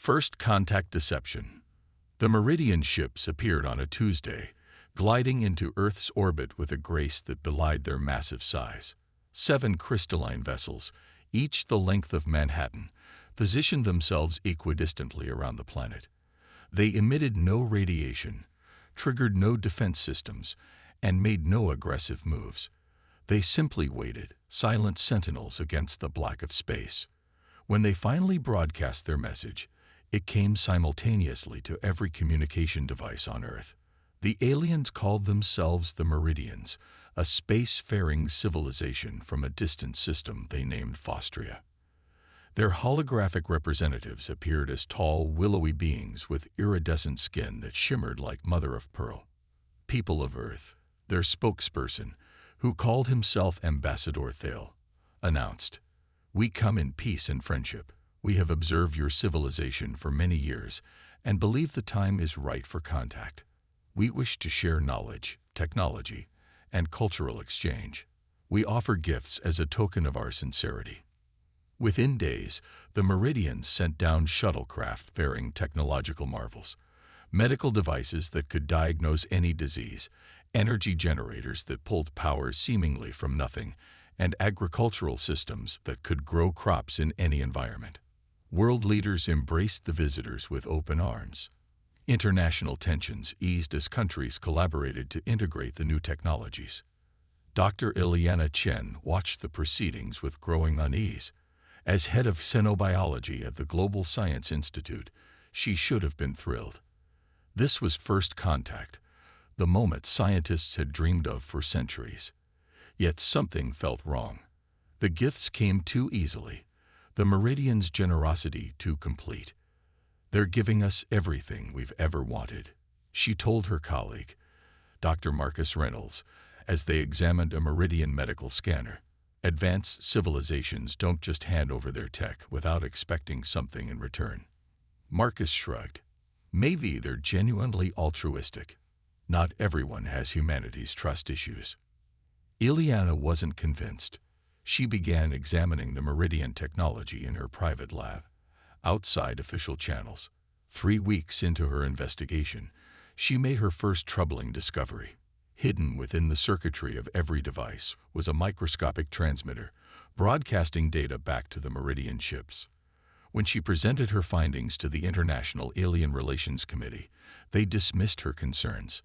First contact deception. The Meridian ships appeared on a Tuesday, gliding into Earth's orbit with a grace that belied their massive size. 7 crystalline vessels, each the length of Manhattan, positioned themselves equidistantly around the planet. They emitted no radiation, triggered no defense systems, and made no aggressive moves. They simply waited, silent sentinels against the black of space. When they finally broadcast their message, it came simultaneously to every communication device on Earth. The aliens called themselves the Meridians, a space-faring civilization from a distant system they named Fostria. Their holographic representatives appeared as tall, willowy beings with iridescent skin that shimmered like mother of pearl. People of Earth, their spokesperson, who called himself Ambassador Thale, announced, "We come in peace and friendship. We have observed your civilization for many years and believe the time is right for contact. We wish to share knowledge, technology, and cultural exchange. We offer gifts as a token of our sincerity." Within days, the Meridians sent down shuttlecraft bearing technological marvels, medical devices that could diagnose any disease, energy generators that pulled power seemingly from nothing, and agricultural systems that could grow crops in any environment. World leaders embraced the visitors with open arms. International tensions eased as countries collaborated to integrate the new technologies. Dr. Ileana Chen watched the proceedings with growing unease. As head of xenobiology at the Global Science Institute, she should have been thrilled. This was first contact, the moment scientists had dreamed of for centuries. Yet something felt wrong. The gifts came too easily, the Meridians' generosity too complete. "They're giving us everything we've ever wanted," she told her colleague, Dr. Marcus Reynolds, as they examined a Meridian medical scanner. "Advanced civilizations don't just hand over their tech without expecting something in return." Marcus shrugged. "Maybe they're genuinely altruistic. Not everyone has humanity's trust issues." Ileana wasn't convinced. She began examining the Meridian technology in her private lab, outside official channels. 3 weeks into her investigation, she made her first troubling discovery. Hidden within the circuitry of every device was a microscopic transmitter, broadcasting data back to the Meridian ships. When she presented her findings to the International Alien Relations Committee, they dismissed her concerns.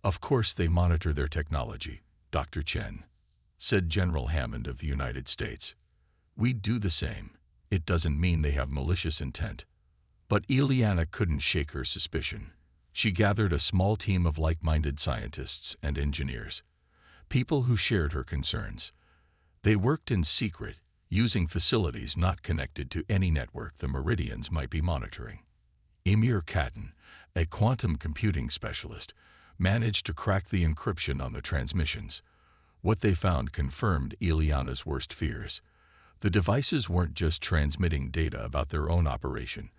"Of course they monitor their technology, Dr. Chen," said General Hammond of the United States. "We do the same. It doesn't mean they have malicious intent." But Ileana couldn't shake her suspicion. She gathered a small team of like-minded scientists and engineers, people who shared her concerns. They worked in secret, using facilities not connected to any network the Meridians might be monitoring. Emir Katan, a quantum computing specialist, managed to crack the encryption on the transmissions. What they found confirmed Ileana's worst fears. The devices weren't just transmitting data about their own operation.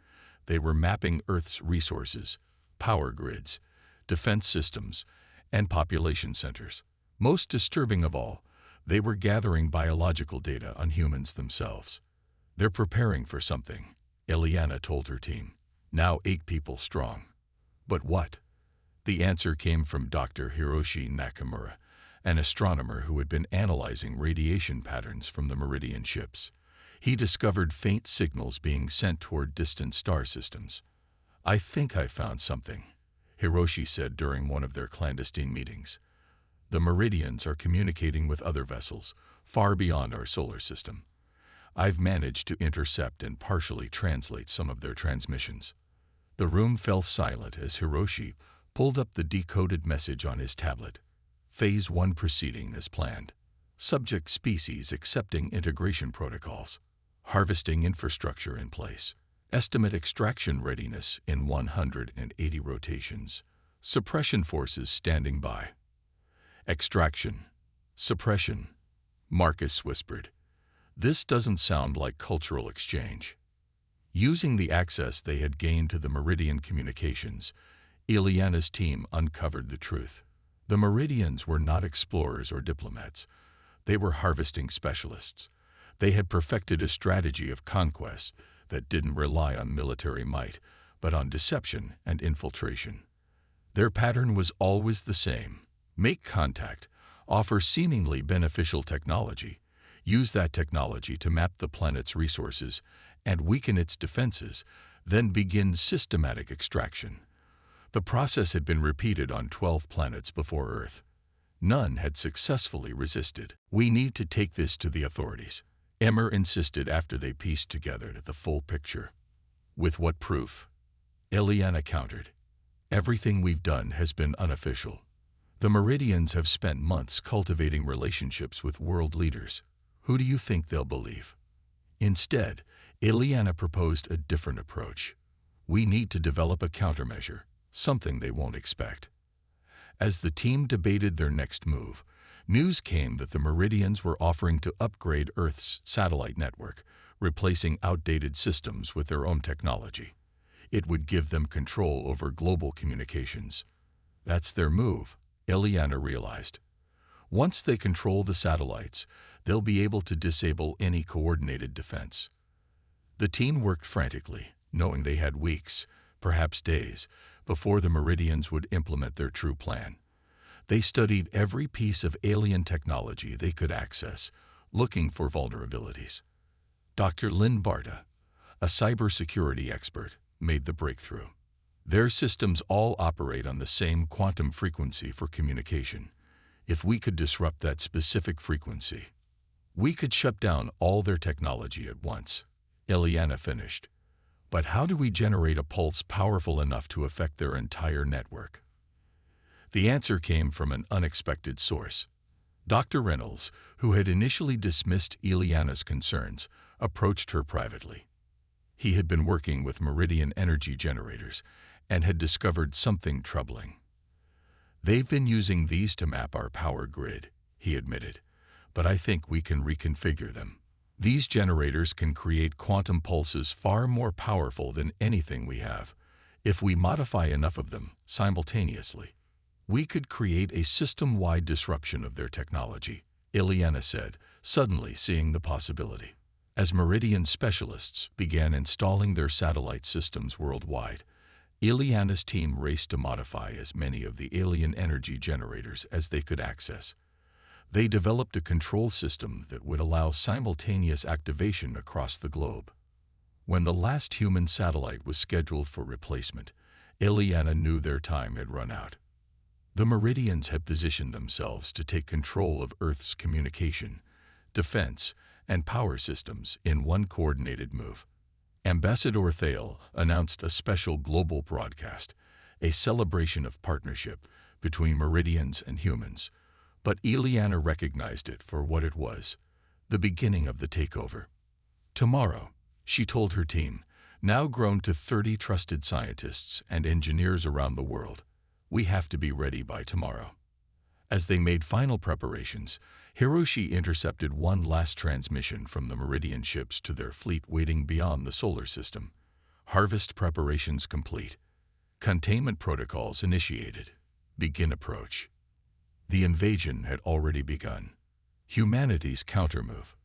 They were mapping Earth's resources, power grids, defense systems, and population centers. Most disturbing of all, they were gathering biological data on humans themselves. "They're preparing for something," Ileana told her team. "Now 8 people strong." But what? The answer came from Dr. Hiroshi Nakamura, an astronomer who had been analyzing radiation patterns from the Meridian ships. He discovered faint signals being sent toward distant star systems. "I think I found something," Hiroshi said during one of their clandestine meetings. "The Meridians are communicating with other vessels, far beyond our solar system. I've managed to intercept and partially translate some of their transmissions." The room fell silent as Hiroshi pulled up the decoded message on his tablet. Phase 1 proceeding as planned. Subject species accepting integration protocols. Harvesting infrastructure in place. Estimate extraction readiness in 180 rotations. Suppression forces standing by. Extraction. Suppression. Marcus whispered. "This doesn't sound like cultural exchange." Using the access they had gained to the Meridian communications, Ileana's team uncovered the truth. The Meridians were not explorers or diplomats. They were harvesting specialists. They had perfected a strategy of conquest that didn't rely on military might, but on deception and infiltration. Their pattern was always the same: make contact, offer seemingly beneficial technology, use that technology to map the planet's resources and weaken its defenses, then begin systematic extraction. The process had been repeated on 12 planets before Earth. None had successfully resisted. "We need to take this to the authorities," Emmer insisted after they pieced together the full picture. "With what proof?" Eliana countered. "Everything we've done has been unofficial. The Meridians have spent months cultivating relationships with world leaders. Who do you think they'll believe?" Instead, Eliana proposed a different approach. "We need to develop a countermeasure, something they won't expect." As the team debated their next move, news came that the Meridians were offering to upgrade Earth's satellite network, replacing outdated systems with their own technology. It would give them control over global communications. That's their move, Eliana realized. Once they control the satellites, they'll be able to disable any coordinated defense. The team worked frantically, knowing they had weeks, perhaps days, before the Meridians would implement their true plan. They studied every piece of alien technology they could access, looking for vulnerabilities. Dr. Lynn Barta, a cybersecurity expert, made the breakthrough. Their systems all operate on the same quantum frequency for communication. If we could disrupt that specific frequency, we could shut down all their technology at once. Eliana finished. But how do we generate a pulse powerful enough to affect their entire network? The answer came from an unexpected source. Dr. Reynolds, who had initially dismissed Eliana's concerns, approached her privately. He had been working with Meridian energy generators and had discovered something troubling. "They've been using these to map our power grid," he admitted, "but I think we can reconfigure them. These generators can create quantum pulses far more powerful than anything we have. If we modify enough of them simultaneously, we could create a system-wide disruption of their technology," Eliana said, suddenly seeing the possibility. As Meridian specialists began installing their satellite systems worldwide, Eliana's team raced to modify as many of the alien energy generators as they could access. They developed a control system that would allow simultaneous activation across the globe. When the last human satellite was scheduled for replacement, Eliana knew their time had run out. The Meridians had positioned themselves to take control of Earth's communication, defense, and power systems in one coordinated move. Ambassador Thale announced a special global broadcast, a celebration of partnership between Meridians and humans. But Eliana recognized it for what it was, the beginning of the takeover. "Tomorrow," she told her team, now grown to 30 trusted scientists and engineers around the world, "we have to be ready by tomorrow." As they made final preparations, Hiroshi intercepted one last transmission from the Meridian ships to their fleet waiting beyond the solar system. Harvest preparations complete. Containment protocols initiated. Begin approach. The invasion had already begun. Humanity's countermove.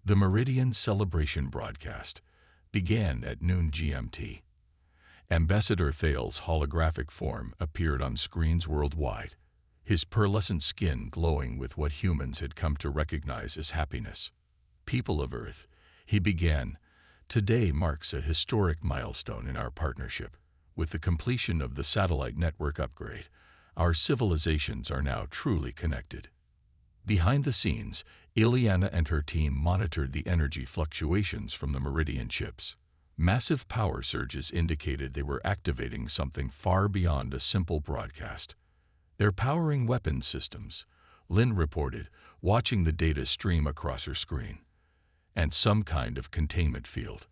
The Meridian celebration broadcast began at noon GMT. Ambassador Thale's holographic form appeared on screens worldwide, his pearlescent skin glowing with what humans had come to recognize as happiness. "People of Earth," he began, "today marks a historic milestone in our partnership. With the completion of the satellite network upgrade, our civilizations are now truly connected." Behind the scenes, Eliana and her team monitored the energy fluctuations from the Meridian ships. Massive power surges indicated they were activating something far beyond a simple broadcast. "They're powering weapons systems," Lynn reported, watching the data stream across her screen. "And some kind of containment field."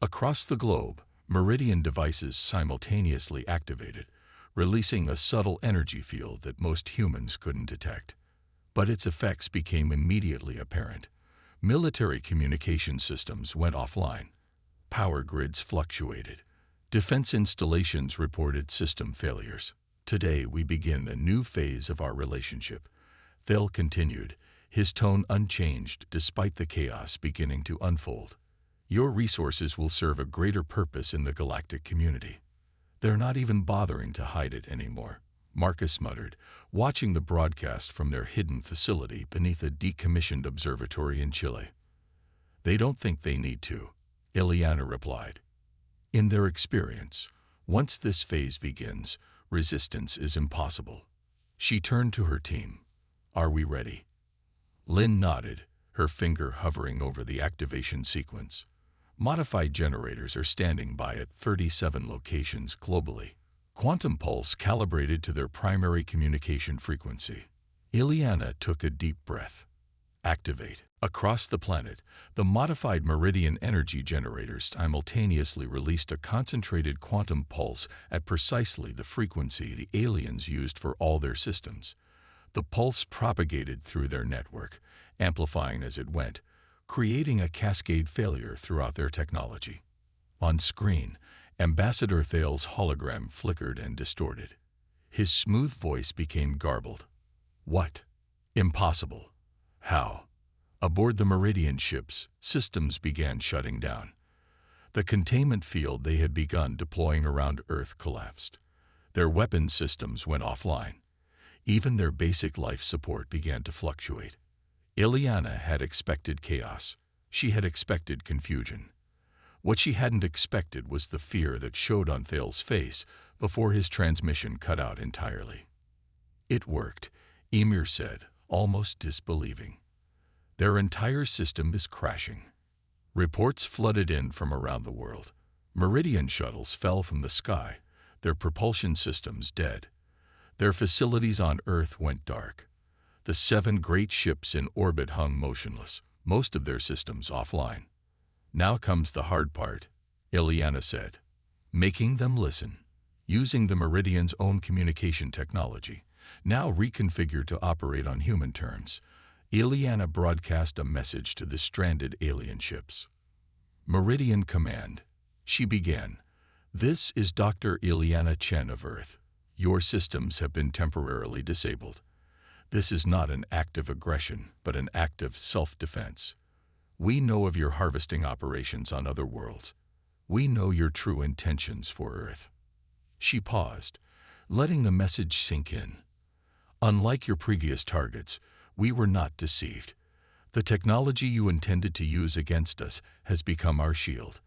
Across the globe, Meridian devices simultaneously activated, releasing a subtle energy field that most humans couldn't detect. But its effects became immediately apparent. Military communication systems went offline. Power grids fluctuated. Defense installations reported system failures. "Today we begin a new phase of our relationship," Thale continued, his tone unchanged despite the chaos beginning to unfold. Your resources will serve a greater purpose in the galactic community. They're not even bothering to hide it anymore, Marcus muttered, watching the broadcast from their hidden facility beneath a decommissioned observatory in Chile. They don't think they need to, Ileana replied. In their experience, once this phase begins, resistance is impossible. She turned to her team. Are we ready? Lynn nodded, her finger hovering over the activation sequence. Modified generators are standing by at 37 locations globally. Quantum pulse calibrated to their primary communication frequency. Ileana took a deep breath. Activate. Across the planet, the modified meridian energy generators simultaneously released a concentrated quantum pulse at precisely the frequency the aliens used for all their systems. The pulse propagated through their network, amplifying as it went, creating a cascade failure throughout their technology. On screen, Ambassador Thale's hologram flickered and distorted. His smooth voice became garbled. What? Impossible. How? Aboard the Meridian ships, systems began shutting down. The containment field they had begun deploying around Earth collapsed. Their weapons systems went offline. Even their basic life support began to fluctuate. Ileana had expected chaos. She had expected confusion. What she hadn't expected was the fear that showed on Thale's face before his transmission cut out entirely. It worked, Emir said, almost disbelieving. Their entire system is crashing. Reports flooded in from around the world. Meridian shuttles fell from the sky, their propulsion systems dead. Their facilities on Earth went dark. The 7 great ships in orbit hung motionless, most of their systems offline. Now comes the hard part, Ileana said. Making them listen. Using the Meridian's own communication technology, now reconfigured to operate on human terms, Ileana broadcast a message to the stranded alien ships. Meridian Command. She began. This is Dr. Ileana Chen of Earth. Your systems have been temporarily disabled. This is not an act of aggression, but an act of self-defense. We know of your harvesting operations on other worlds. We know your true intentions for Earth. She paused, letting the message sink in. Unlike your previous targets, we were not deceived. The technology you intended to use against us has become our shield.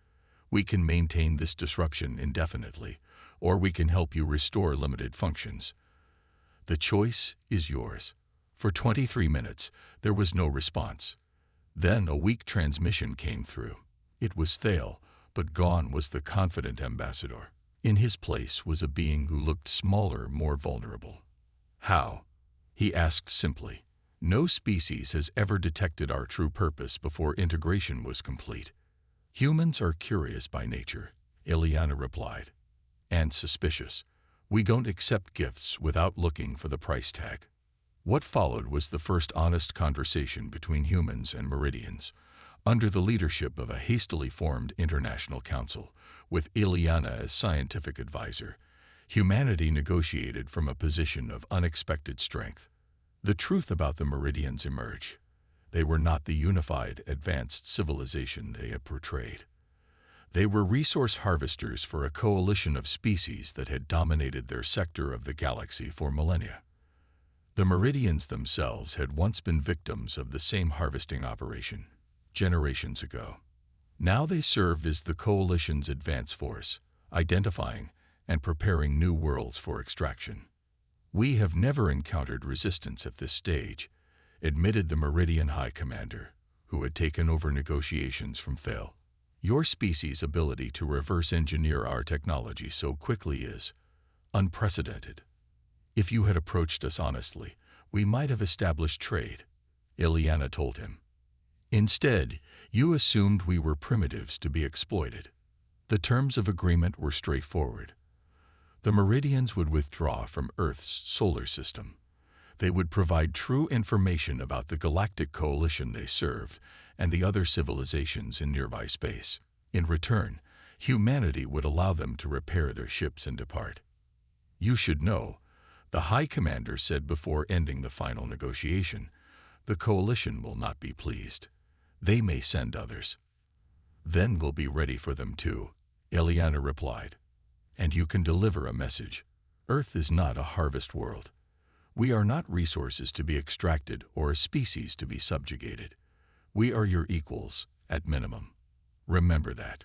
We can maintain this disruption indefinitely, or we can help you restore limited functions. The choice is yours. For 23 minutes, there was no response. Then a weak transmission came through. It was Thale, but gone was the confident ambassador. In his place was a being who looked smaller, more vulnerable. How? He asked simply. No species has ever detected our true purpose before integration was complete. Humans are curious by nature, Ileana replied, and suspicious. We don't accept gifts without looking for the price tag. What followed was the first honest conversation between humans and Meridians, under the leadership of a hastily formed international council, with Ileana as scientific advisor. Humanity negotiated from a position of unexpected strength. The truth about the Meridians emerged. They were not the unified, advanced civilization they had portrayed. They were resource harvesters for a coalition of species that had dominated their sector of the galaxy for millennia. The Meridians themselves had once been victims of the same harvesting operation, generations ago. Now they served as the coalition's advance force, identifying and preparing new worlds for extraction. We have never encountered resistance at this stage, admitted the Meridian High Commander, who had taken over negotiations from Thale. Your species' ability to reverse engineer our technology so quickly is unprecedented. If you had approached us honestly, we might have established trade, Ileana told him. Instead, you assumed we were primitives to be exploited. The terms of agreement were straightforward. The Meridians would withdraw from Earth's solar system. They would provide true information about the galactic coalition they served and the other civilizations in nearby space. In return, humanity would allow them to repair their ships and depart. You should know, the High Commander said before ending the final negotiation, the coalition will not be pleased. They may send others. Then we'll be ready for them too, Eliana replied. And you can deliver a message. Earth is not a harvest world. We are not resources to be extracted or a species to be subjugated. We are your equals, at minimum. Remember that.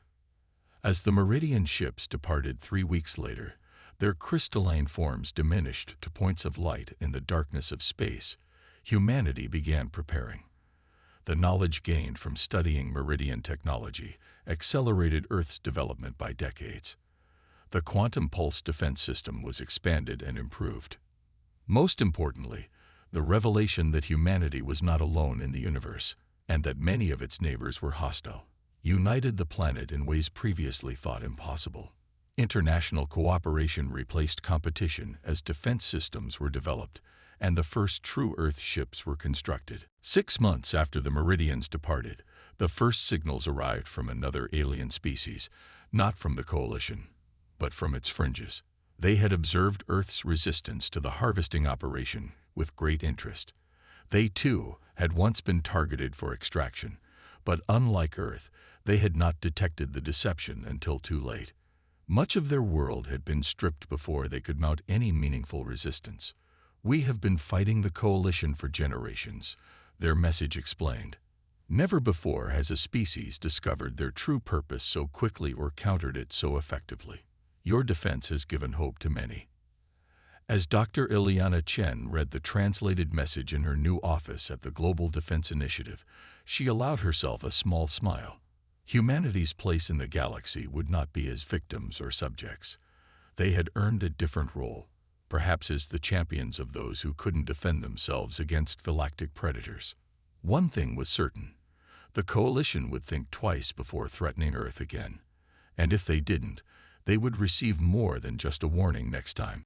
As the Meridian ships departed 3 weeks later, their crystalline forms diminished to points of light in the darkness of space. Humanity began preparing. The knowledge gained from studying Meridian technology accelerated Earth's development by decades. The quantum pulse defense system was expanded and improved. Most importantly, the revelation that humanity was not alone in the universe, and that many of its neighbors were hostile, united the planet in ways previously thought impossible. International cooperation replaced competition as defense systems were developed, and the first true Earth ships were constructed. 6 months after the Meridians departed, the first signals arrived from another alien species, not from the Coalition, but from its fringes. They had observed Earth's resistance to the harvesting operation with great interest. They, too, had once been targeted for extraction, but unlike Earth, they had not detected the deception until too late. Much of their world had been stripped before they could mount any meaningful resistance. We have been fighting the Coalition for generations, their message explained. Never before has a species discovered their true purpose so quickly or countered it so effectively. Your defense has given hope to many. As Dr. Ileana Chen read the translated message in her new office at the Global Defense Initiative, she allowed herself a small smile. Humanity's place in the galaxy would not be as victims or subjects. They had earned a different role, perhaps as the champions of those who couldn't defend themselves against galactic predators. One thing was certain: the Coalition would think twice before threatening Earth again. And if they didn't, they would receive more than just a warning next time.